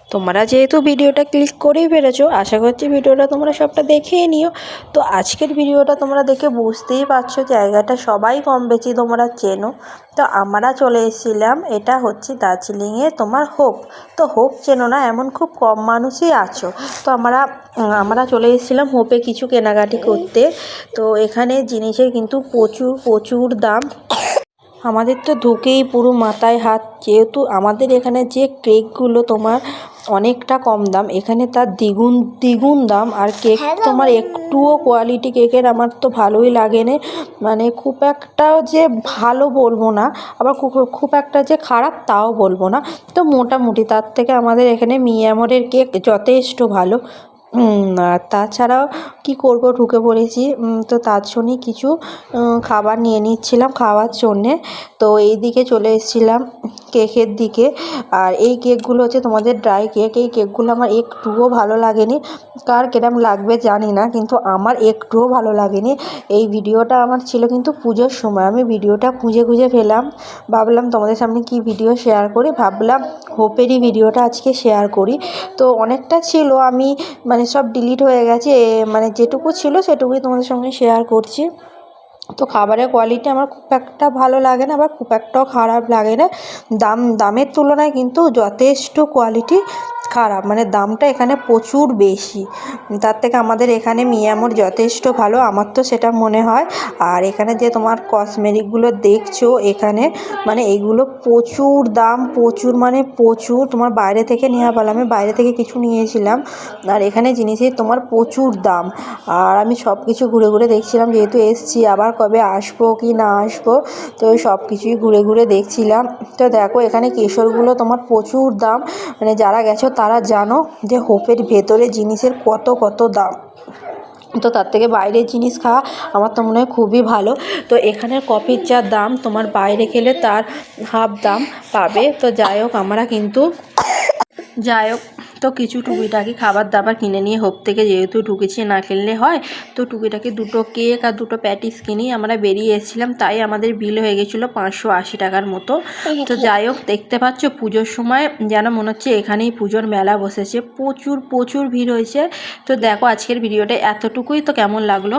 তোমরা যেহেতু ভিডিওটা ক্লিক করেই ফেলেছো, আশা করছি ভিডিওটা তোমরা সবটা দেখেই নিও। তো আজকের ভিডিওটা তোমরা দেখে বুঝতেই পারছো জায়গাটা সবাই কম বেশি তোমরা চেনো। তো আমরা চলে এসেছিলাম, এটা হচ্ছে দার্জিলিংয়ে তোমার হোপ। তো হোপ চেনো না এমন খুব কম মানুষই আছো। তো আমরা চলে এসেছিলাম হোপে কিছু কেনাকাটি করতে। তো এখানে জিনিসের কিন্তু প্রচুর প্রচুর দাম। আমাদের তো ঢুকেই পুরো মাথায় হাত, যেহেতু আমাদের এখানে যে কেকগুলো তোমার অনেকটা কম দাম, এখানে তার দ্বিগুণ দ্বিগুণ দাম। আর কেক তোমার একটুও কোয়ালিটি কেকের আমার তো ভালোই লাগে না, মানে খুব একটাও যে ভালো বলবো না, আবার খুব একটা যে খারাপ তাও বলবো না। তো মোটামুটি তার থেকে আমাদের এখানে মিয়ামরের কেক যথেষ্ট ভালো। আর তাছাড়াও কী করব, ঢুকে পড়েছি। তো তার জন্যই কিছু খাবার নিয়ে নিচ্ছিলাম খাওয়ার জন্যে। তো এই দিকে চলে এসেছিলাম কেকের দিকে। আর এই কেকগুলো হচ্ছে তোমাদের ড্রাই কেক। এই কেকগুলো আমার একটুও ভালো লাগেনি। কার কিরম লাগবে জানি না, কিন্তু আমার একটুও ভালো লাগেনি। এই ভিডিওটা আমার ছিল কিন্তু পুজোর সময়, আমি ভিডিওটা খুঁজে খুঁজে পেলাম, ভাবলাম তোমাদের সামনে কি ভিডিও শেয়ার করি, ভাবলাম হোপেরই ভিডিওটা আজকে শেয়ার করি। তো অনেকটা ছিল, আমি মানে সব ডিলিট হয়ে গেছে, মানে যেটুকু ছিল সেটুকুই তোমাদের সঙ্গে শেয়ার করছি। তো খাবারের কোয়ালিটি আমার খুব একটা ভালো লাগে না, আবার খুব একটাও খারাপ লাগে না। দামের তুলনায় কিন্তু যথেষ্ট কোয়ালিটি খারাপ, মানে দামটা এখানে প্রচুর বেশি। তার থেকে আমাদের এখানে মিয়ামোর যথেষ্ট ভালো, আমার তো সেটা মনে হয়। আর এখানে যে তোমার কসমেটিকগুলো দেখছো এখানে, মানে এইগুলো প্রচুর দাম, প্রচুর মানে প্রচুর। তোমার বাইরে থেকে নেওয়া ভালো, আমি বাইরে থেকে কিছু নিয়েছিলাম। আর এখানে জিনিসের তোমার প্রচুর দাম। আর আমি সব কিছু ঘুরে ঘুরে দেখছিলাম, যেহেতু এসছি আবার কবে আসবো কি না আসবো, তো সব কিছুই ঘুরে ঘুরে দেখছিলাম। তো দেখো এখানে কেশরগুলো তোমার প্রচুর দাম, মানে যারা গেছো তারা জানো যে হোপের ভেতরে জিনিসের কত কত দাম। তো তার থেকে বাইরের জিনিস খাওয়া আমার তো মনে হয় খুবই ভালো। তো এখানের কফির যা দাম, তোমার বাইরে খেলে তার হাফ দাম পাবে। তো যাই হোক তো কিছু টুকিটাকি খাবার দাবার কিনে নিয়ে হোপ থেকে যেহেতু ঢুকেছি, না কিনলে হয়। তো টুকিটাকি দুটো কেক আর দুটো প্যাটিস কিনেই আমরা বেরিয়ে এসেছিলাম, তাই আমাদের বিল হয়ে গেছিলো 580 টাকার মতো। তো যাই হোক দেখতে পাচ্ছ পুজোর সময় যেন মনে হচ্ছে এখানেই পুজোর মেলা বসেছে, প্রচুর প্রচুর ভিড় হয়েছে। তো দেখো আজকের ভিডিওটা এতটুকুই। তো কেমন লাগলো?